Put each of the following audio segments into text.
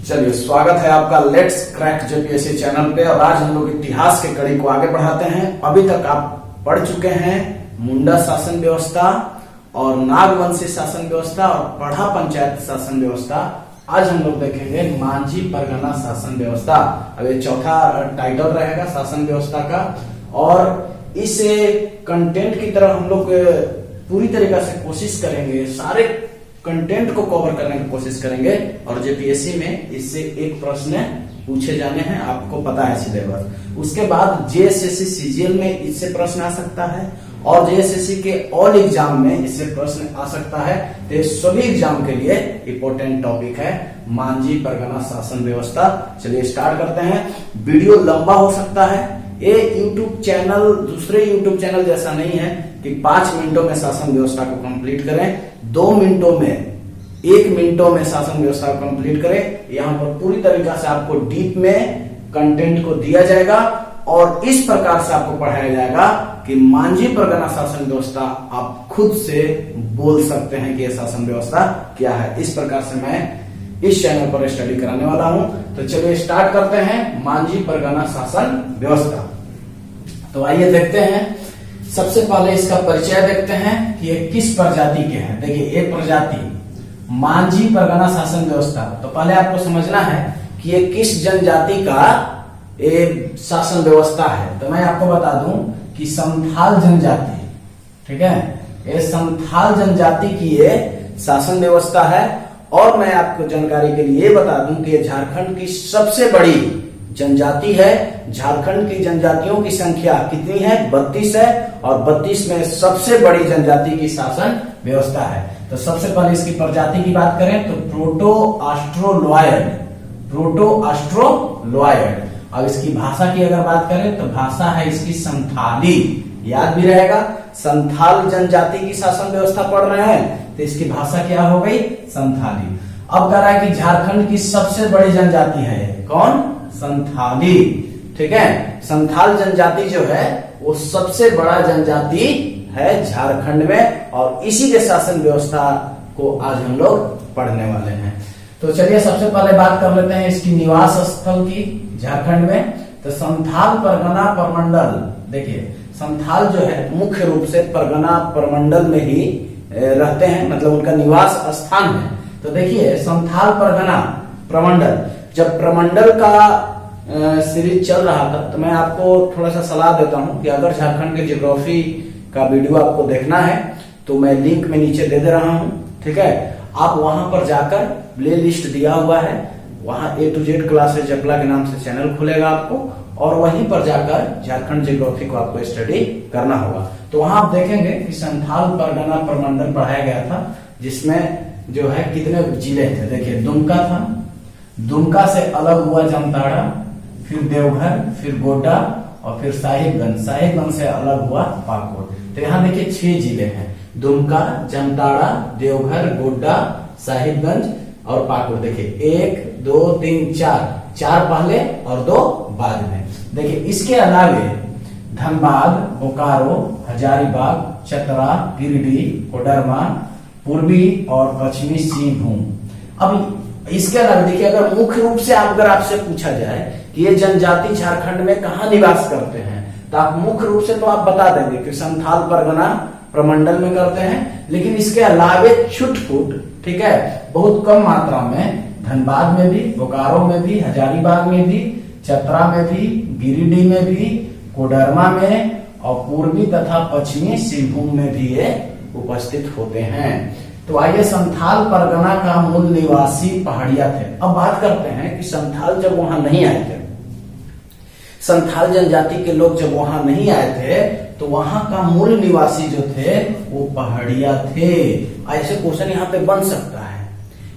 चलिए, स्वागत है आपका लेट्स क्रैक जेपीएससी चैनल पे। और आज हम लोग इतिहास के कड़ी को आगे बढ़ाते हैं। अभी तक आप पढ़ चुके हैं मुंडा शासन व्यवस्था और नागवंशी शासन व्यवस्था और पढ़ा पंचायत शासन व्यवस्था। आज हम लोग देखेंगे मांझी परगना शासन व्यवस्था। अब ये चौथा टाइटल रहेगा शासन व्यवस्था का। और इस कंटेंट की तरफ हम लोग पूरी तरीके से कोशिश करेंगे, सारे कंटेंट को कवर करने की कोशिश करेंगे। और जेपीएससी में इससे एक प्रश्न पूछे जाने हैं, आपको पता है सिलेबस। उसके बाद जेएसएससी सीजीएल में इससे प्रश्न आ सकता है और जेएसएससी के ऑल एग्जाम में इससे प्रश्न आ सकता है। तो सभी एग्जाम के लिए इंपॉर्टेंट टॉपिक है मांझी परगना शासन व्यवस्था। चलिए स्टार्ट करते हैं। वीडियो लंबा हो सकता है। ये यूट्यूब चैनल दूसरे यूट्यूब चैनल जैसा नहीं है कि 5 मिनटों में शासन व्यवस्था को कंप्लीट करें, 2 मिनटों में 1 मिनटों में शासन व्यवस्था को कंप्लीट करें। यहाँ पर पूरी तरीका से आपको डीप में कंटेंट को दिया जाएगा और इस प्रकार से आपको पढ़ाया जाएगा कि मांझी परगना शासन व्यवस्था आप खुद से बोल सकते हैं कि यह शासन व्यवस्था क्या है। इस प्रकार से मैं इस चैनल पर स्टडी कराने वाला हूं। तो चलिए स्टार्ट करते हैं मांझी परगना शासन व्यवस्था। तो आइए देखते हैं। सबसे पहले इसका परिचय देखते हैं कि ये किस प्रजाति के हैं। देखिए, एक प्रजाति मांझी परगना शासन व्यवस्था। तो पहले आपको समझना है कि ये किस जनजाति का ये शासन व्यवस्था है। तो मैं आपको बता दूं कि संथाल जनजाति, ठीक है, ये संथाल जनजाति की ये शासन व्यवस्था है। और मैं आपको जानकारी के लिए बता दूं कि ये झारखंड की सबसे बड़ी जनजाति है। झारखंड की जनजातियों की संख्या कितनी है? 32 है। और 32 में सबसे बड़ी जनजाति की शासन व्यवस्था है। तो सबसे पहले इसकी प्रजाति की बात करें तो प्रोटो ऑस्ट्रोलॉयड। अब इसकी भाषा की अगर बात करें तो भाषा है इसकी संथाली। याद भी रहेगा, संथाल जनजाति की शासन व्यवस्था पढ़ रहे हैं तो इसकी भाषा क्या हो गई? संथाली। अब कह रहा है कि झारखंड की सबसे बड़ी जनजाति है कौन? संथाली। ठीक है, संथाल जनजाति जो है वो सबसे बड़ा जनजाति है झारखंड में। और इसी के शासन व्यवस्था को आज हम लोग पढ़ने वाले हैं। तो चलिए सबसे पहले बात कर लेते हैं इसकी निवास स्थल की झारखंड में। तो संथाल परगना परमंडल, देखिए संथाल जो है मुख्य रूप से परगना परमंडल में ही रहते हैं, मतलब उनका निवास स्थान है। तो देखिए संथाल परगना प्रमंडल, जब प्रमंडल का सीरीज चल रहा था तो मैं आपको थोड़ा सा सलाह देता हूं कि अगर झारखंड के ज्योग्राफी का वीडियो आपको देखना है तो मैं लिंक में नीचे दे रहा हूं, ठीक है। आप वहां पर जाकर प्ले लिस्ट दिया हुआ है, वहां A to Z क्लासेस जपला के नाम से चैनल खुलेगा आपको, और वहीं पर जाकर झारखंड ज्योग्राफी को आपको स्टडी करना होगा। तो वहां आप देखेंगे कि संथाल परगना प्रमंडल पढ़ाया गया था, जिसमें जो है कितने जिले थे। देखिए दुमका था, दुमका से अलग हुआ जामताड़ा, फिर देवघर, फिर गोड्डा और फिर साहिबगंज, साहिबगंज से अलग हुआ पाकुड़। तो यहाँ देखिए 6 जिले हैं, दुमका, जामताड़ा, देवघर, गोड्डा, साहिबगंज और पाकुड़। देखिए 1 2 3 4 पहले और 2 बाद में। देखिए इसके अलावे धनबाद, बोकारो, हजारीबाग, चतरा, गिरिडीह, कोडरमा, पूर्वी और पश्चिमी सिंहभूम। अब इसके अलावा देखिए, अगर मुख्य रूप से अगर आपसे पूछा जाए कि ये जनजाति झारखंड में कहाँ निवास करते हैं, तो आप मुख्य रूप से तो आप बता देंगे कि संथाल परगना प्रमंडल में करते हैं। लेकिन इसके अलावे छुटपुट, ठीक है, बहुत कम मात्रा में धनबाद में भी, बोकारो में भी, हजारीबाग में भी, चतरा में भी, गिरिडीह में भी, कोडरमा में और पूर्वी तथा पश्चिमी सिंहभूम में भी ये उपस्थित होते हैं। तो आइए, संथाल परगना का मूल निवासी पहाड़िया थे। अब बात करते हैं कि संथाल जब वहां नहीं आए थे, संथाल जनजाति के लोग जब वहां नहीं आए थे तो वहां का मूल निवासी जो थे वो पहाड़िया थे। ऐसे क्वेश्चन यहाँ पे बन सकता है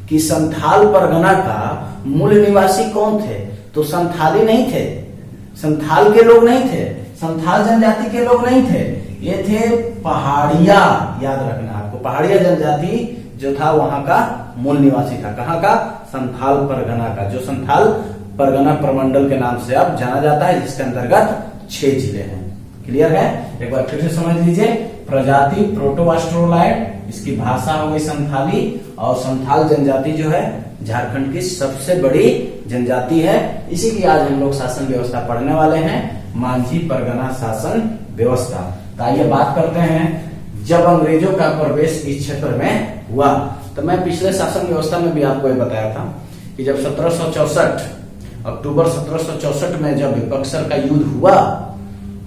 कि संथाल परगना का मूल निवासी कौन थे? तो संथाली नहीं थे, संथाल के लोग नहीं थे, संथाल जनजाति के लोग नहीं थे, ये थे पहाड़िया। याद रखना आपको, पहाड़िया जनजाति जो था वहां का मूल निवासी था। कहाँ का? संथाल परगना का, जो संथाल परगना प्रमंडल के नाम से अब जाना जाता है, जिसके अंतर्गत 6 जिले हैं। क्लियर है? एक बार फिर से समझ लीजिए, प्रजाति प्रोटोआस्ट्रोलाइड, इसकी भाषा हो गई संथाली, और संथाल जनजाति जो है झारखंड की सबसे बड़ी जनजाति है। इसी की आज हम लोग शासन व्यवस्था पढ़ने वाले हैं, मांझी परगना शासन व्यवस्था। तो आइए बात करते हैं जब अंग्रेजों का प्रवेश इस क्षेत्र में हुआ। तो मैं पिछले शासन व्यवस्था में भी आपको ये बताया था कि जब 1764 अक्टूबर 1764 में जब बक्सर का युद्ध हुआ,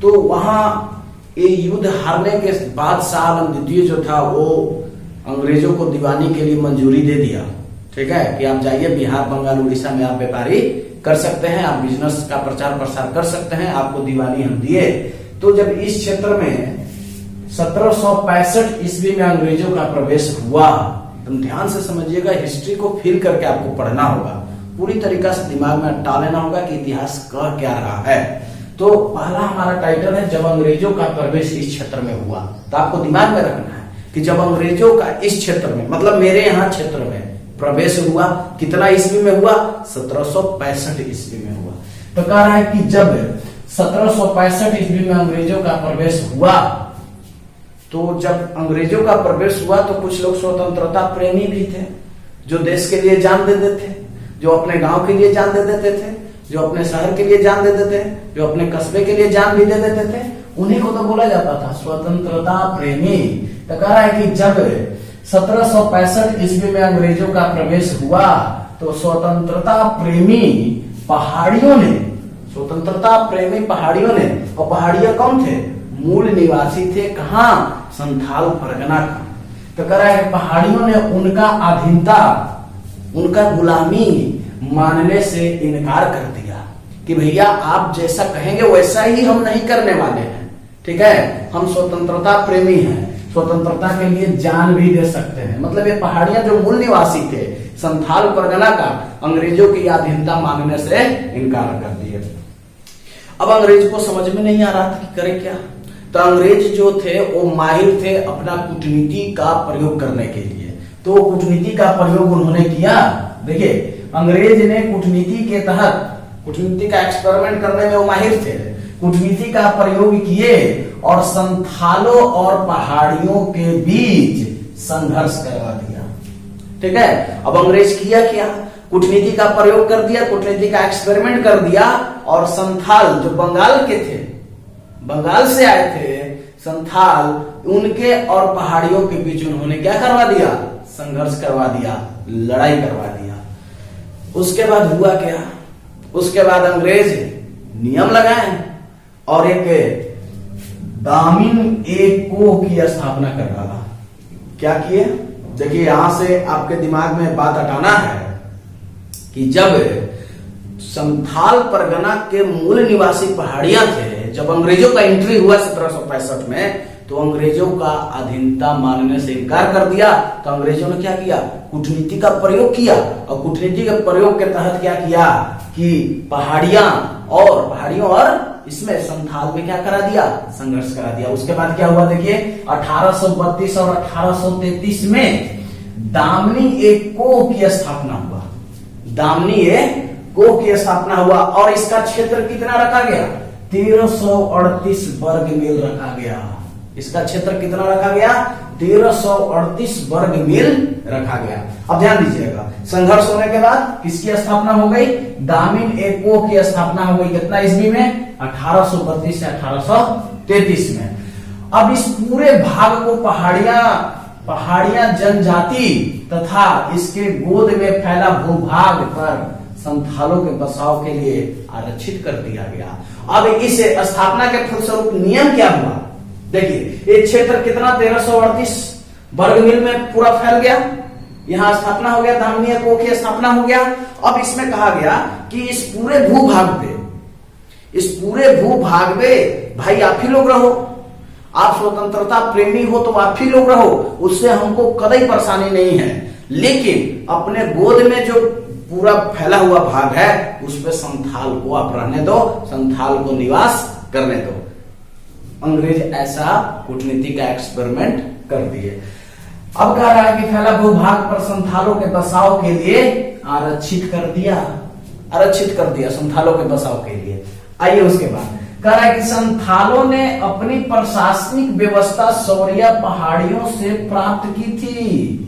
तो वहां ये युद्ध हारने के बाद शाह आलम द्वितीय जो था वो अंग्रेजों को दीवानी के लिए मंजूरी दे दिया। ठीक है कि आप जाइए बिहार, बंगाल, उड़ीसा में आप व्यापारी कर सकते हैं, आप बिजनेस का प्रचार प्रसार कर सकते हैं, आपको दीवानी हम दिए। तो जब इस क्षेत्र में 1765 ईस्वी में अंग्रेजों का प्रवेश हुआ, तुम ध्यान से समझिएगा, हिस्ट्री को फील करके आपको पढ़ना होगा, पूरी तरीका से दिमाग में अटा लेना होगा कि इतिहास कह क्या रहा है। तो पहला हमारा टाइटल है जब अंग्रेजों का प्रवेश इस क्षेत्र में हुआ। तो आपको दिमाग में रखना है कि जब अंग्रेजों का इस क्षेत्र में, मतलब मेरे यहाँ क्षेत्र में प्रवेश हुआ, कितना ईस्वी में हुआ? 1765 ईस्वी में हुआ। तो कह रहा है कि जब 1765 ईस्वी में अंग्रेजों का प्रवेश हुआ, तो जब अंग्रेजों का प्रवेश हुआ तो कुछ लोग स्वतंत्रता प्रेमी भी थे, जो देश के लिए जान दे देते थे, जो अपने गांव के लिए जान दे देते थे, जो अपने शहर के लिए जान दे देते थे, जो अपने कस्बे के लिए जान भी दे देते थे, उन्हीं को तो बोला जाता था स्वतंत्रता प्रेमी। तो कह रहा है कि जब 1765 ईस्वी में अंग्रेजों का प्रवेश हुआ, तो स्वतंत्रता प्रेमी पहाड़ियों ने, स्वतंत्रता प्रेमी पहाड़ियों ने, और पहाड़िया कौन थे? मूल निवासी थे कहां? संथाल परगना का। तो कह रहा है पहाड़ियों ने उनका अधीनता, उनका गुलामी मानने से इनकार कर दिया कि भैया आप जैसा कहेंगे वैसा ही हम नहीं करने वाले हैं। ठीक है, हम स्वतंत्रता प्रेमी हैं, स्वतंत्रता के लिए जान भी दे सकते हैं। मतलब ये पहाड़ियां जो मूल निवासी थे संथाल परगना का, अंग्रेजों की अधीनता मानने से इनकार कर दिए। अब अंग्रेज को समझ में नहीं आ रहा था कि करे क्या। तो अंग्रेज जो थे वो माहिर थे अपना कूटनीति का प्रयोग करने के लिए। तो कूटनीति का प्रयोग उन्होंने किया। देखिए, अंग्रेज ने कूटनीति के तहत, कूटनीति का एक्सपेरिमेंट करने में वो माहिर थे, कूटनीति का प्रयोग किए और संथालों और पहाड़ियों के बीच संघर्ष करवा दिया। ठीक है, अब अंग्रेज किया क्या? कूटनीति का प्रयोग कर दिया, कूटनीति का एक्सपेरिमेंट कर दिया, और संथाल जो बंगाल के थे, बंगाल से आए थे संथाल, उनके और पहाड़ियों के बीच उन्होंने क्या करवा दिया? संघर्ष करवा दिया, लड़ाई करवा दिया। उसके बाद हुआ क्या? उसके बाद अंग्रेज नियम लगाए और एक दामिन एको की स्थापना कर डाला। क्या किए? देखिए, यहां से आपके दिमाग में बात हटाना है कि जब संथाल परगना के मूल निवासी पहाड़ियां थे, जब अंग्रेजों का एंट्री हुआ 1765 में, तो अंग्रेजों का अधीनता मानने से इनकार कर दिया। तो अंग्रेजों ने क्या किया? कूटनीति का प्रयोग किया, और कूटनीति के प्रयोग के तहत क्या किया कि पहाड़ियां और इसमें संथाल में क्या करा दिया? संघर्ष करा दिया। उसके बाद क्या हुआ? देखिए, 1832 और 1833 में दामनी एको की स्थापना हुआ। दामनी एको की स्थापना हुआ, और इसका क्षेत्र कितना रखा गया? 1338 वर्ग मील रखा गया। इसका क्षेत्र कितना रखा गया? 1338 वर्ग मील रखा गया। अब ध्यान दीजिएगा, संघर्ष होने के बाद किसकी स्थापना हो गई? दामिन एको की स्थापना हो गई। कितना ईस्वी में? 1832 से 1833 में। अब इस पूरे भाग को पहाड़ियां जनजाति तथा इसके गोद में फैला भूभाग पर संथालों के बसाव के लिए आरक्षित कर दिया गया। अब इस स्थापना के फलस्वरूप नियम क्या हुआ? देखिए, ये क्षेत्र कितना? 1338 वर्ग मील में पूरा फैल गया। यहां स्थापना हो गया, दामनी एको की स्थापना हो गया। अब इसमें कहा गया कि इस पूरे भूभाग पे भाई आप ही लोग रहो, आप स्वतंत्रता प्रेमी हो तो आप ही लोग रहो, उससे हमको कतई परेशानी नहीं है, लेकिन अपने गोद में जो पूरा फैला हुआ भाग है उस पे संथाल को आप रहने दो, संथाल को निवास करने दो। अंग्रेज ऐसा कूटनीति का एक्सपेरिमेंट कर दिए। अब कह रहा है कि फैला भूभाग पर संथालों के बसाव के लिए आरक्षित कर दिया संथालों के बसाव के लिए। आइए उसके बाद कह रहा है कि संथालों ने अपनी प्रशासनिक व्यवस्था सौरिया पहाड़ियों से प्राप्त की थी।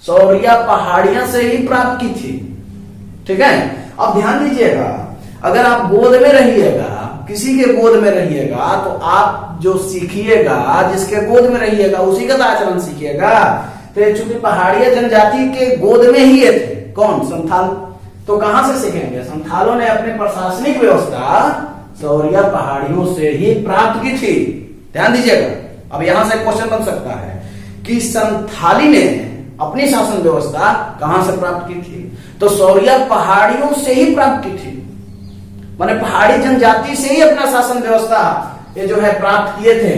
सौरिया पहाड़ियां से ही प्राप्त की थी। ठीक है, अब ध्यान दीजिएगा, अगर आप गोद में रहिएगा, किसी के गोद में रहिएगा, तो आप जो सीखिएगा, जिसके गोद में रहिएगा उसी का आचरण सीखिएगा। तो चूंकि पहाड़िया जनजाति के गोद में ही ये थे, कौन? संथाल। तो कहां से सीखेंगे? संथालों ने अपनी प्रशासनिक व्यवस्था सौरिया पहाड़ियों से ही प्राप्त की थी। ध्यान दीजिएगा, अब यहां से क्वेश्चन बन सकता है कि संथाली ने अपनी शासन व्यवस्था कहां से प्राप्त की थी? तो सौरिया पहाड़ियों से ही प्राप्त की थी, माने पहाड़ी जनजाति से ही अपना शासन व्यवस्था ये जो है प्राप्त किए थे,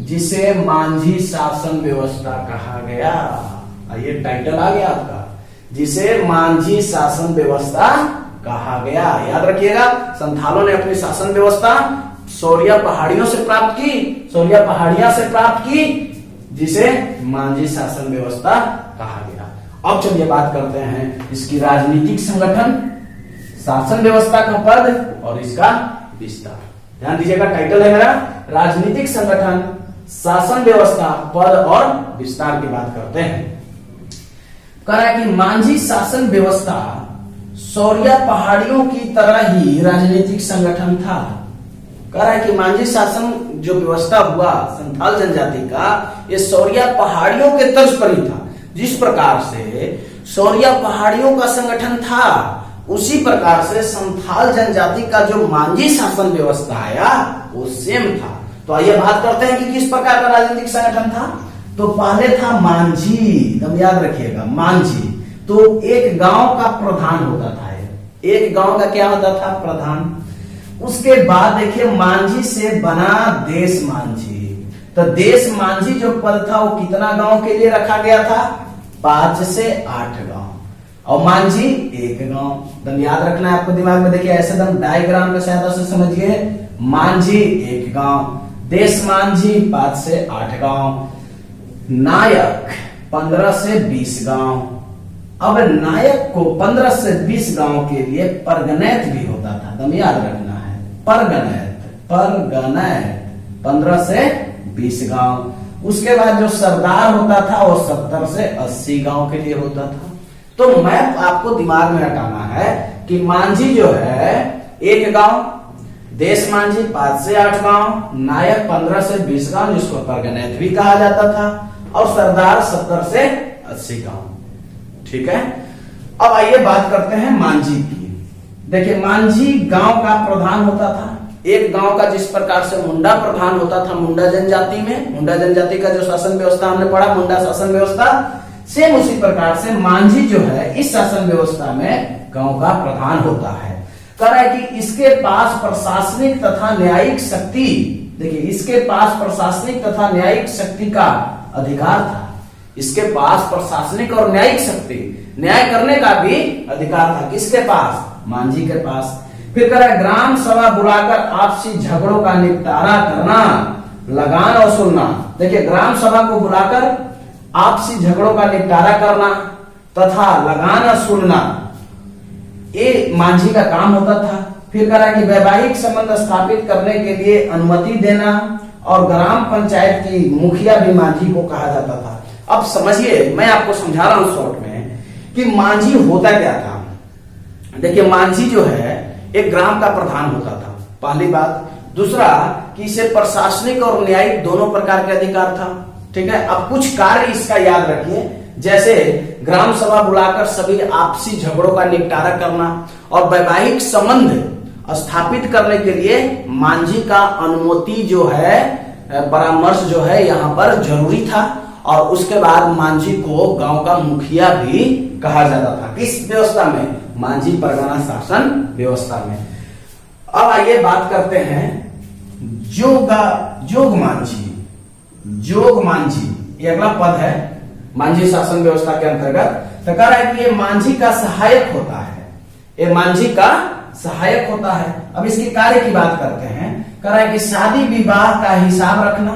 जिसे मांझी शासन व्यवस्था कहा गया। ये टाइटल आ गया आपका, जिसे मांझी शासन व्यवस्था कहा गया। याद रखिएगा, संथालों ने अपनी शासन व्यवस्था सौरिया पहाड़ियों से प्राप्त की, सौरिया पहाड़ियां से प्राप्त की, जिसे मांझी शासन व्यवस्था कहा गया। अब चलिए बात करते हैं इसकी राजनीतिक संगठन, शासन व्यवस्था का पद और इसका विस्तार। ध्यान दीजिएगा, टाइटल है मेरा राजनीतिक संगठन, शासन व्यवस्था, पद और विस्तार की बात करते हैं। कह रहा है कि मांझी शासन व्यवस्था सौरिया पहाड़ियों की तरह ही राजनीतिक संगठन था। कह रहा है कि मांझी शासन जो व्यवस्था हुआ संथाल जनजाति का, ये सौरिया पहाड़ियों के तर्ज पर ही था। जिस प्रकार से सौरिया पहाड़ियों का संगठन था, उसी प्रकार से संथाल जनजाति का जो मांझी शासन व्यवस्था आया वो सेम था। तो आइए बात करते हैं कि किस प्रकार का राजनीतिक संगठन था। तो पहले था मांझी, एकदम याद रखिएगा, मांझी। तो एक गांव का प्रधान होता था, एक गांव का क्या होता था? प्रधान। उसके बाद देखिए मांझी से बना देश मांझी। तो देश मांझी जो पद था वो कितना गांव के लिए रखा गया था? 5 से 8 गांव। और मांझी एक गांव। दम याद रखना है आपको दिमाग में, देखिए ऐसे दम डायग्राम के सहायता से समझिए। मांझी एक गांव, देश मांझी 5 से 8 गांव, नायक 15 से 20 गांव। अब नायक को 15 से 20 गांव के लिए परगनैत भी होता था, दम याद रखना है, परगनैत, परगनैत 15 से 20 गांव। उसके बाद जो सरदार होता था वो 70 से 80 गांव के लिए होता था। तो मैप आपको दिमाग में रखना है कि मांझी जो है एक गांव, देश मांझी 5 से 8 गांव, नायक 15 से 20 गांव जिसको परगनैत भी कहा जाता था, और सरदार 70 से 80 गांव। ठीक है, अब आइए बात करते हैं मांझी की। देखिए मांझी गांव का प्रधान होता था। एक गांव का जिस प्रकार से मुंडा प्रधान होता था मुंडा जनजाति में, मुंडा जनजाति का जो शासन व्यवस्था हमने पढ़ा, मुंडा शासन व्यवस्था, सेम उसी प्रकार से मांझी जो है इस शासन व्यवस्था में गांव का प्रधान होता है। कह रहा है कि इसके पास प्रशासनिक तथा न्यायिक शक्ति, देखिए इसके पास प्रशासनिक तथा न्यायिक शक्ति का अधिकार था। इसके पास प्रशासनिक और न्यायिक शक्ति, न्याय करने का भी अधिकार था। किसके पास? मांझी के पास। फिर कह रहा है ग्राम सभा बुलाकर आपसी झगड़ों का निपटारा करना, लगान वसूलना। देखिए ग्राम सभा को बुलाकर आपसी झगड़ों का निपटारा करना तथा लगान वसूलना, ये मांझी का काम होता था। फिर कह रहा है कि वैवाहिक संबंध स्थापित करने के लिए अनुमति देना, और ग्राम पंचायत की मुखिया भी मांझी को कहा जाता था। अब समझिए, मैं आपको समझा रहा हूं शॉर्ट में कि मांझी होता क्या था। देखिए मांझी जो है एक ग्राम का प्रधान होता था, पहली बात। दूसरा कि इसे प्रशासनिक और न्यायिक दोनों प्रकार के अधिकार था। ठीक है, अब कुछ कार्य इसका याद रखिए, जैसे ग्राम सभा बुलाकर सभी आपसी झगड़ों का निपटारा करना, और वैवाहिक संबंध स्थापित करने के लिए मांझी का अनुमति जो है, परामर्श जो है यहाँ पर जरूरी था। और उसके बाद मांझी को गांव का मुखिया भी कहा जाता था। किस व्यवस्था में? मांझी परगना शासन व्यवस्था में। अब आइए बात करते हैं जोग मांझी। जोग मांझी ये अगला पद है मांझी शासन व्यवस्था के अंतर्गत। तो कह रहा है कि ये मांझी का सहायक होता है, ये मांझी का सहायक होता है। अब इसके कार्य की बात करते हैं। कह रहा है कि शादी विवाह का हिसाब रखना,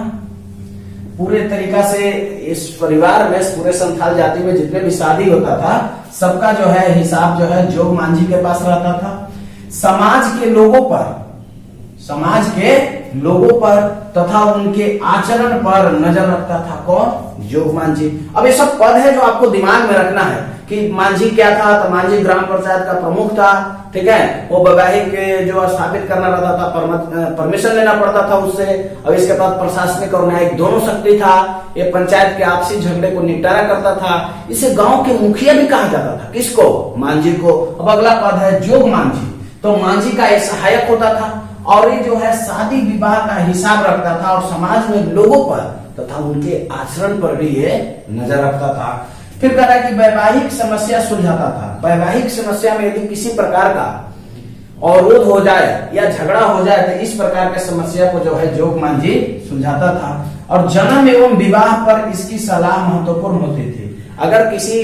पूरे तरीका से इस परिवार में, इस पूरे संथाल जाति में जितने भी शादी होता था सबका जो है हिसाब जो है जोग मांझी के पास रहता था। समाज के लोगों पर, समाज के लोगों पर तथा उनके आचरण पर नजर रखता था। कौन? जोग मांझी। अब ये सब पद है जो आपको दिमाग में रखना है कि मांझी क्या था। तो मांझी ग्राम पंचायत का प्रमुख था, ठीक है। वो वैवाहिक जो स्थापित करना रहता था, परमिशन लेना पड़ता था उससे। अब इसके बाद प्रशासनिक और न्यायिक दोनों शक्ति था। ये पंचायत के आपसी झगड़े को निपटारा करता था। इसे गांव के मुखिया भी कहा जाता था। किसको? मांझी को। अब अगला पद है जोग मांझी। तो मांझी का एक सहायक होता था और ये जो है शादी विवाह का हिसाब रखता था और समाज में लोगों पर तथा उनके आचरण पर भी ये नजर रखता था। फिर कह रहा है कि वैवाहिक समस्या सुलझाता था। वैवाहिक समस्या में यदि किसी प्रकार का अवरोध हो जाए या झगड़ा हो जाए तो इस प्रकार के समस्या को जो है जोग मांझी सुलझाता था। और जन्म एवं विवाह पर इसकी सलाह महत्वपूर्ण होती थी। अगर किसी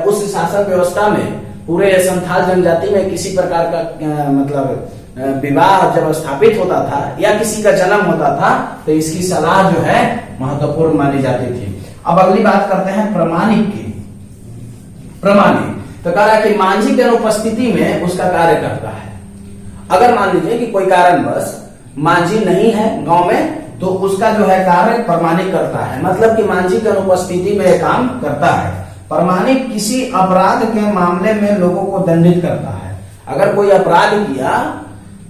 उस शासन व्यवस्था में पूरे संथाल जनजाति में किसी प्रकार का मतलब विवाह जब स्थापित होता था या किसी का जन्म होता था तो इसकी सलाह जो है महत्वपूर्ण मानी जाती थी। अब अगली बात करते हैं प्रमाणिक की। प्रमाणिक तो कह रहा है कि मांझी की अनुपस्थिति में उसका कार्य करता है। अगर मान लीजिए कि कोई कारणवश मांझी नहीं है गांव में तो उसका जो है कार्य प्रमाणिक करता है। मतलब कि मांझी की अनुपस्थिति में काम करता है। प्रमाणिक किसी अपराध के मामले में लोगों को दंडित करता है। अगर कोई अपराध किया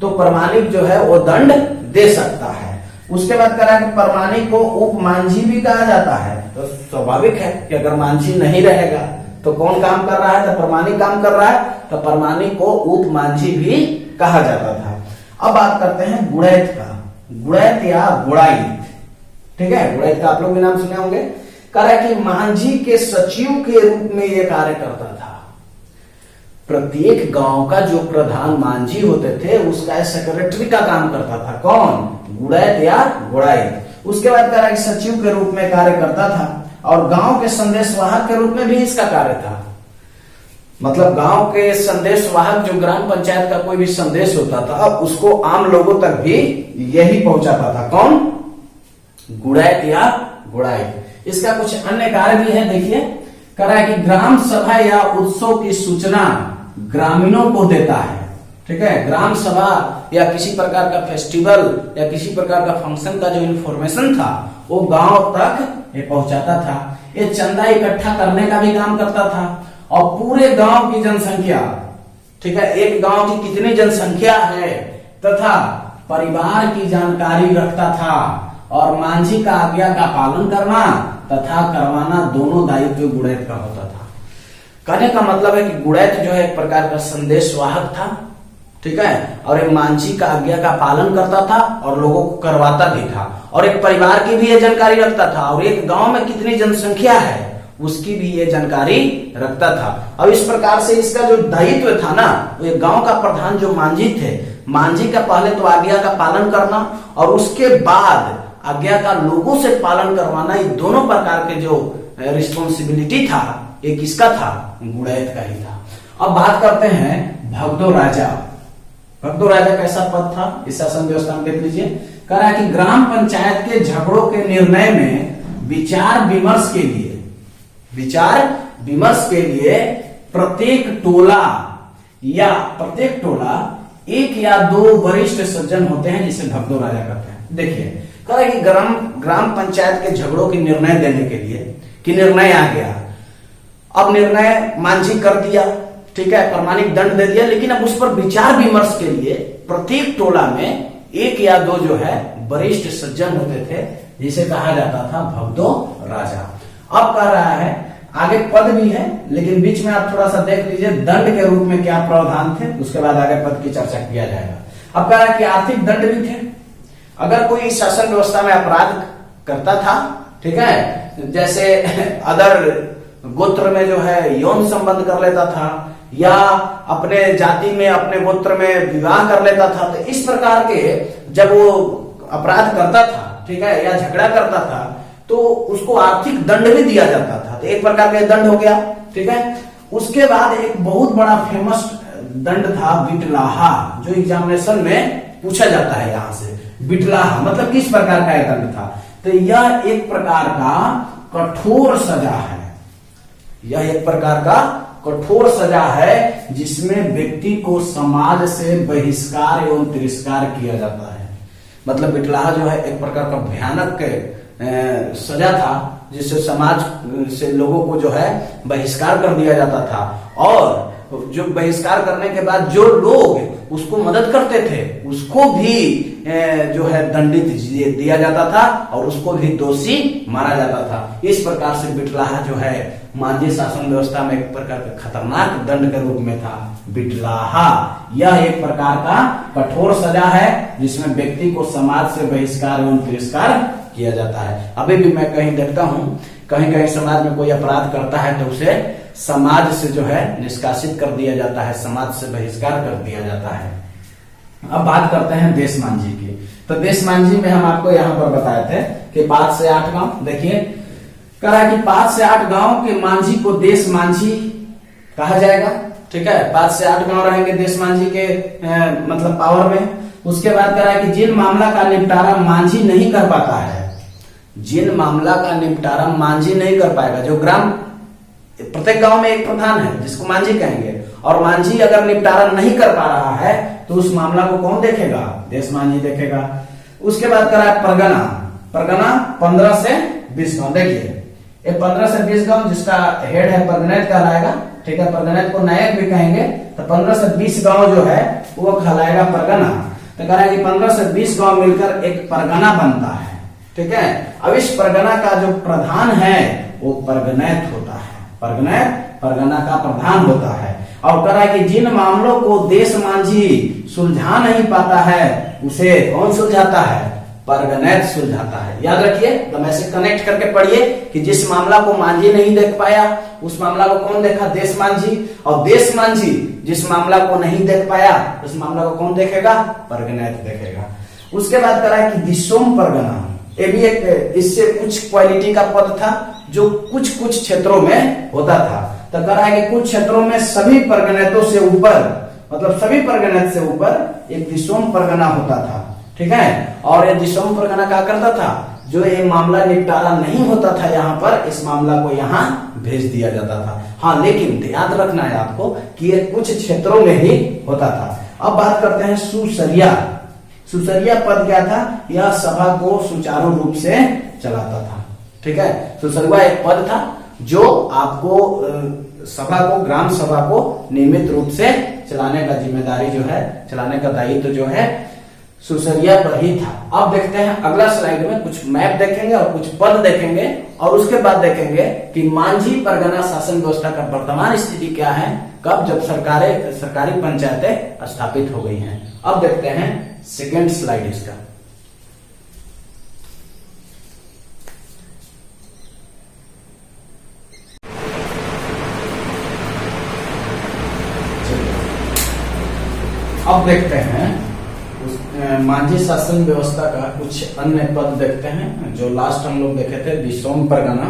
तो प्रमाणिक जो है वो दंड दे सकता है। उसके बाद कह रहा है कि प्रमाणिक को उप मांझी भी कहा जाता है। तो स्वाभाविक है कि अगर मांझी नहीं रहेगा तो कौन काम कर रहा है? तो प्रमाणिक काम कर रहा है, तो प्रमाणिक को उप मांझी भी कहा जाता था। अब बात करते हैं गुड़ैत का। गुड़ैत या गुड़ाइत, ठीक है। गुड़ैत का आप लोग भी नाम सुने होंगे। कह रहा है कि मांझी के सचिव के रूप में यह कार्य करता था। प्रत्येक गांव का जो प्रधान मांझी होते थे उसका सेक्रेटरी का काम करता था। कौन? गुड़ैत या गुड़ाइत। उसके बाद कह रहा है कि सचिव के रूप में कार्य करता था और गांव के संदेशवाहक के रूप में भी इसका कार्य था। मतलब गांव के संदेशवाहक जो ग्राम पंचायत का कोई भी संदेश होता था उसको आम लोगों तक भी यही पहुंचाता था। कौन? गुड़ैत या गुड़ाइत। इसका कुछ अन्य कार्य भी है। देखिए कह रहा है कि ग्राम सभा या उत्सव की सूचना ग्रामीणों को देता है, ठीक है। ग्राम सभा या किसी प्रकार का फेस्टिवल या किसी प्रकार का फंक्शन का जो इन्फॉर्मेशन था वो गांव तक ये पहुंचाता था। ये चंदा इकट्ठा करने का भी काम करता था और पूरे गांव की जनसंख्या, ठीक है, एक गांव की कितनी जनसंख्या है तथा परिवार की जानकारी रखता था। और मांझी का आज्ञा का पालन करना तथा करवाना दोनों दायित्व गुड़ैत का होता था। कहने का मतलब है कि गुड़ैत जो है एक प्रकार का संदेशवाहक था, ठीक है, और एक मांझी का आज्ञा का पालन करता था और लोगों को करवाता भी था और एक परिवार की भी ये जानकारी रखता था और एक गांव में कितनी जनसंख्या है उसकी भी ये जानकारी रखता था। अब इस प्रकार से इसका जो दायित्व था ना, वो गांव का प्रधान जो मांझी थे, मांझी का पहले तो आज्ञा का पालन करना और उसके बाद आज्ञा का लोगों से पालन करवाना, ये दोनों प्रकार के जो रिस्पॉन्सिबिलिटी था ये किसका था? गुड़ैत का ही था। अब बात करते हैं भगदो राजा। भगदो राजा कैसा पद था इस शासन व्यवस्था में देख लीजिए। कह रहा है कि ग्राम पंचायत के झगड़ों के निर्णय में विचार विमर्श के लिए प्रत्येक टोला एक या दो वरिष्ठ सज्जन होते हैं जिसे भगदो राजा कहते हैं। देखिए कह रहा है कि ग्राम पंचायत के झगड़ों की निर्णय देने के लिए कि निर्णय आ गया। अब निर्णय मांझी कर दिया, ठीक है, प्रमाणिक दंड दे दिया, लेकिन अब उस पर विचार विमर्श के लिए प्रत्येक टोला में एक या दो जो है वरिष्ठ सज्जन होते थे जिसे कहा जाता था भगदो राजा। अब कह रहा है आगे पद भी है लेकिन बीच में आप थोड़ा सा देख लीजिए दंड के रूप में क्या प्रावधान थे, उसके बाद आगे पद की चर्चा किया जाएगा। अब कह रहा है कि आर्थिक दंड भी थे। अगर कोई शासन व्यवस्था में अपराध करता था, ठीक है, जैसे अदर गोत्र में जो है यौन संबंध कर लेता था या अपने जाति में अपने गोत्र में विवाह कर लेता था, तो इस प्रकार के जब वो अपराध करता था, ठीक है, या झगड़ा करता था तो उसको आर्थिक दंड भी दिया जाता था। तो एक प्रकार का दंड हो गया, ठीक है। उसके बाद एक बहुत बड़ा फेमस दंड था बिटलाहा, जो एग्जामिनेशन में पूछा जाता है। यहां से बिटलाहा मतलब किस प्रकार का यह दंड था? तो यह एक प्रकार का कठोर सजा है। यह एक प्रकार का कठोर सजा है जिसमें व्यक्ति को समाज से बहिष्कार एवं तिरस्कार किया जाता है। मतलब बिटलाहा जो है एक प्रकार का भयानक सजा था, जिससे समाज से लोगों को जो है बहिष्कार कर दिया जाता था, और जो बहिष्कार करने के बाद जो लोग उसको मदद करते थे उसको भी जो है दंडित दिया जाता था और उसको भी दोषी मारा जाता था। इस प्रकार से बिटलाहा जो है मांझी शासन व्यवस्था में एक प्रकार का खतरनाक दंड के रूप में था। बिटलाहा यह एक प्रकार का कठोर सजा है जिसमें व्यक्ति को समाज से बहिष्कार एवं तिरस्कार किया जाता है। अभी भी मैं कहीं देखता हूँ, कहीं कहीं समाज में कोई अपराध करता है तो उसे समाज से जो है निष्कासित कर दिया जाता है, समाज से बहिष्कार कर दिया जाता है। अब बात करते हैं देश मांझी की। तो देश मांझी में हम आपको यहाँ पर बताए थे कि 5 से 8 गांव, देखिए कहा कि 5 से 8 गांव के मांझी को देश मांझी कहा जाएगा। ठीक है, 5 से 8 गांव रहेंगे देश मांझी के मतलब पावर में। उसके बाद कहा कि जिन मामला का निपटारा मांझी नहीं कर पाता है, जिन मामला का निपटारा मांझी नहीं कर पाएगा, जो ग्राम प्रत्येक गांव में एक प्रधान है जिसको मांझी कहेंगे, और मांझी अगर निपटारा नहीं कर पा रहा है तो उस मामला को कौन देखेगा? देश मांझी देखेगा। उसके बाद करा परगना, परगना 15 से 20 गांव। देखिए ये 15 से 20 गांव जिसका हेड है परगनेट कहलाएगा। ठीक है, परगनेट को नायक भी कहेंगे। तो 15 से 20 गांव जो है वो कहलाएगा परगना। तो कह रहा है कि 15 से 20 गांव मिलकर एक परगना बनता है। ठीक है, अब इस परगना का जो प्रधान है वो परगनैत होता है। परगनैत परगना का प्रधान होता है। और कह रहा है कि जिन मामलों को देश मांझी सुलझा नहीं पाता है उसे कौन सुलझाता है? परगनैत सुलझाता है। याद रखिए, एकदम ऐसे कनेक्ट करके पढ़िए कि जिस मामला को मांझी नहीं देख पाया उस मामला को कौन देखा? देश मांझी। और देश मांझी जिस मामला को नहीं देख पाया उस मामला को कौन देखेगा? परगनैत देखेगा। उसके बाद कह रहा है कि दिसोम परगना, ये भी एक इससे कुछ क्वालिटी का पद था जो कुछ कुछ क्षेत्रों में होता था। तो कह रहा है कि कुछ क्षेत्रों में सभी परगनैतों से ऊपर, मतलब सभी परगनैत से ऊपर एक दिसोम परगना होता था। ठीक है, और ये दिसोम परगना क्या करता था? जो ये मामला निपटारा नहीं होता था यहाँ पर, इस मामला को यहाँ भेज दिया जाता था। हाँ, लेकिन याद रखना है आपको कि ये कुछ क्षेत्रों में ही होता था। अब बात करते हैं सुसरिया। सुसरिया पद क्या था? यह सभा को सुचारू रूप से चलाता था। ठीक है, सुसरिया एक पद था जो आपको सभा को, ग्राम सभा को नियमित रूप से चलाने का जिम्मेदारी जो है, चलाने का दायित्व जो है सुसरिया पर ही था। अब देखते हैं अगला स्लाइड में कुछ मैप देखेंगे और कुछ पद देखेंगे, और उसके बाद देखेंगे कि मांझी परगना शासन व्यवस्था का वर्तमान स्थिति क्या है, कब जब सरकारी पंचायतें स्थापित हो गई हैं। अब देखते हैं सेकेंड स्लाइड इसका। अब देखते हैं मांझी शासन व्यवस्था का कुछ अन्य पद देखते हैं। जो लास्ट हम लोग देखे थे दिसोम परगना,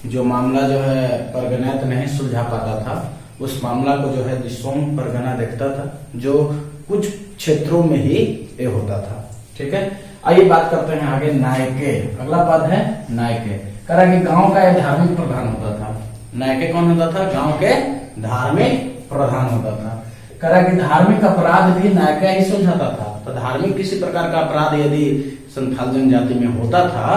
जो मामला जो है परगनैत नहीं सुलझा पाता था उस मामला को जो है दिसोम परगना देखता था, जो कुछ क्षेत्रों में ही ये होता था। ठीक है, आइए बात करते हैं आगे नायके। अगला पद है नायके। कह रहा कि गांव का एक धार्मिक प्रधान होता था। नायके कौन होता था? गांव के धार्मिक प्रधान होता था। कह रहा कि धार्मिक अपराध भी नायके ही सुलझाता था। तो धार्मिक किसी प्रकार का अपराध यदि संथाल जनजाति में होता था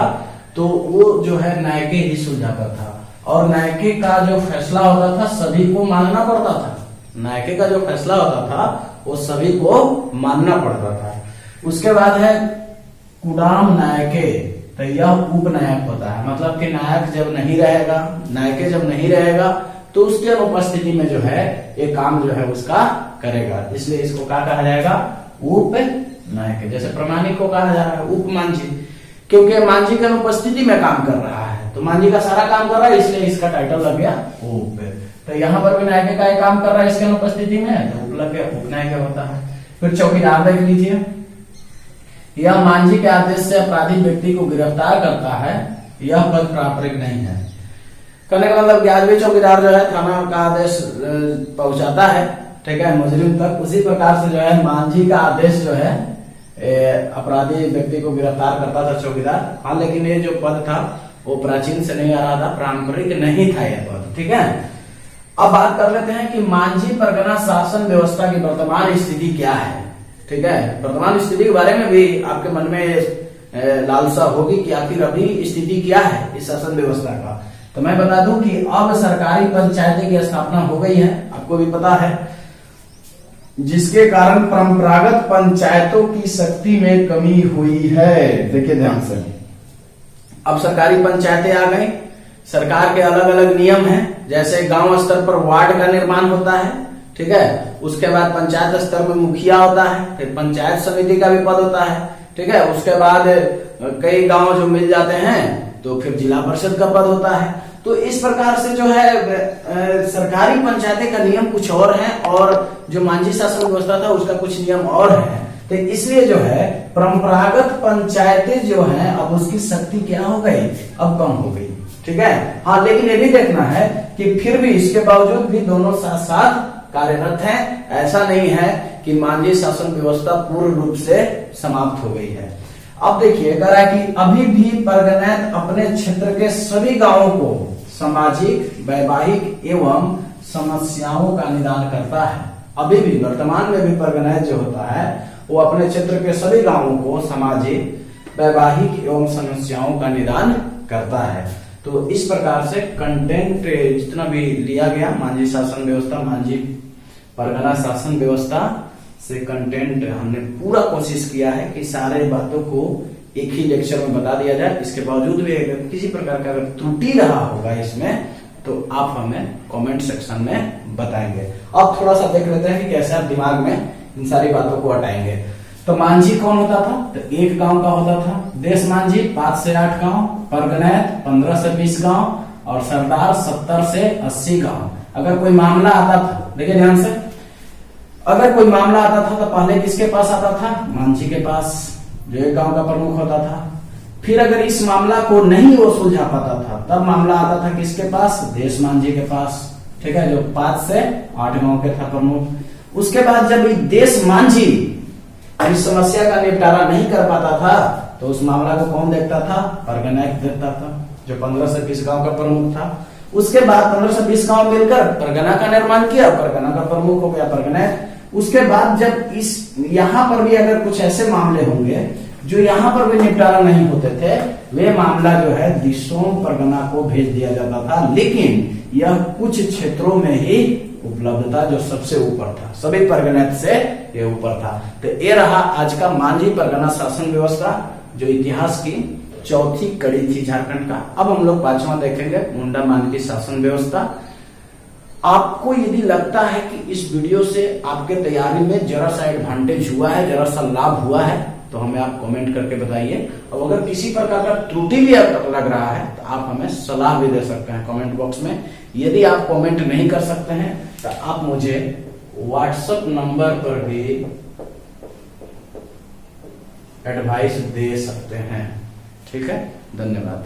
तो वो जो है नायके ही सुलझाता था। और नायके का जो फैसला होता था सभी को मानना पड़ता था। नायके का जो फैसला होता था वो सभी को मानना पड़ता था। उसके बाद है कुडाम नायके। तो यह उपनायक होता है, मतलब कि नायक जब नहीं रहेगा, नायके जब नहीं रहेगा तो उसके अनुपस्थिति में जो है ये काम जो है उसका करेगा, इसलिए इसको क्या कहा जाएगा? उप नायक। जैसे प्रमाणिक को कहा जा रहा है उप मांझी, क्योंकि मांझी के अनुपस्थिति में काम कर रहा है, तो मांझी का सारा काम कर रहा है, इसलिए इसका टाइटल लग गया उप। तो यहाँ पर भी नायके का काम कर रहा है इसके अनुपस्थिति में, तो उप लग गया, उप नायक होता है। फिर चौकीदार देख लीजिए। यह मांझी के आदेश से अपराधी व्यक्ति को गिरफ्तार करता है, यह पद पारंपरिक नहीं है। कहने का मतलब आज भी चौकीदार जो है थाना का आदेश पहुंचाता है, ठीक है, मुजरिम तक। उसी प्रकार से जो है मांझी का आदेश जो है अपराधी व्यक्ति को गिरफ्तार करता था चौकीदार। हाँ, लेकिन ये जो पद था वो प्राचीन से नहीं आ रहा था, पारंपरिक नहीं था यह पद। ठीक है, अब बात कर लेते हैं कि मांझी परगना शासन व्यवस्था की वर्तमान स्थिति क्या है। ठीक है, वर्तमान स्थिति के बारे में भी आपके मन में लालसा होगी कि आखिर अभी स्थिति क्या है इस शासन व्यवस्था का। तो मैं बता दूं कि अब सरकारी पंचायतें की स्थापना हो गई है, आपको भी पता है, जिसके कारण परंपरागत पंचायतों की शक्ति में कमी हुई है। देखिए ध्यान से, अब सरकारी पंचायतें आ गई, सरकार के अलग अलग नियम हैं, जैसे गांव स्तर पर वार्ड का निर्माण होता है, ठीक है, उसके बाद पंचायत स्तर में मुखिया होता है, फिर पंचायत समिति का भी पद होता है, ठीक है, उसके बाद कई गांव जो मिल जाते हैं तो फिर जिला परिषद का पद होता है। तो इस प्रकार से जो है सरकारी पंचायतें का नियम कुछ और है और जो मांझी शासन व्यवस्था था उसका कुछ नियम और है। तो इसलिए जो है परंपरागत पंचायतें जो हैं अब उसकी शक्ति क्या हो गई, अब कम हो गई, ठीक है। हाँ, लेकिन ये भी देखना है कि फिर भी इसके बावजूद भी दोनों साथ साथ कार्यरत हैं। ऐसा नहीं है कि मांझी शासन व्यवस्था पूर्ण रूप से समाप्त हो गई है। अब देखिए करा कि अभी भी परगनैत अपने क्षेत्र के सभी गांवों को सामाजिक, वैवाहिक एवं समस्याओं का निदान करता है। अभी भी वर्तमान में भी परगनैत जो होता है वो अपने क्षेत्र के सभी गांवों को सामाजिक, वैवाहिक एवं समस्याओं का निदान करता है। तो इस प्रकार से कंटेंट जितना भी लिया गया मांझी शासन व्यवस्था, मांझी परगना शासन व्यवस्था से कंटेंट हमने पूरा कोशिश किया है कि सारे बातों को एक ही लेक्चर में बता दिया जाए। इसके बावजूद भी अगर किसी प्रकार का अगर त्रुटि रहा होगा इसमें तो आप हमें कमेंट सेक्शन में बताएंगे। अब थोड़ा सा देख लेते हैं कि कैसे आप दिमाग में इन सारी बातों को हटाएंगे। तो मांझी कौन होता था, तो एक गांव का होता था। देश मांझी 5 से 8 गांव, परगनैत 15 से 20 गांव और सरदार 70 से 80 गांव। अगर कोई मामला आता था, देखिए ध्यान से, अगर कोई मामला आता था तो पहले किसके पास आता था, मांझी के पास, जो एक गांव का प्रमुख होता था। फिर अगर इस मामला को नहीं वो सुलझा पाता था तब मामला आता था किसके पास, देश मांझी के पास, ठीक है, जो 5 से 8 गांव के था प्रमुख। उसके बाद जब देश मांझी इस समस्या का निपटारा नहीं कर पाता था तो उस मामला को कौन देखता था, परगनैत देखता था, जो 15 से 20 गांव का प्रमुख था। उसके बाद 15 से 20 गांव मिलकर परगना का निर्माण किया, परगना का प्रमुख हो गया परगनैत। उसके बाद जब इस यहाँ पर भी अगर कुछ ऐसे मामले होंगे जो यहाँ पर भी निपटारा नहीं होते थे, वे मामला जो है दिसोम परगना को भेज दिया जाता था। लेकिन यह कुछ क्षेत्रों में ही उपलब्ध था जो सबसे ऊपर था, सभी परगनैत से ये ऊपर था। तो ये रहा आज का मांझी परगना शासन व्यवस्था, जो इतिहास की चौथी कड़ी थी झारखंड का। अब हम लोग 5वां देखेंगे, मुंडा मांझी शासन व्यवस्था। आपको यदि लगता है कि इस वीडियो से आपके तैयारी में जरा सा एडवांटेज हुआ है, जरा सा लाभ हुआ है, तो हमें आप कमेंट करके बताइए। और अगर किसी प्रकार का त्रुटि भी आपको लग रहा है तो आप हमें सलाह भी दे सकते हैं कमेंट बॉक्स में। यदि आप कमेंट नहीं कर सकते हैं तो आप मुझे व्हाट्सएप नंबर पर भी एडवाइस दे सकते हैं। ठीक है, धन्यवाद।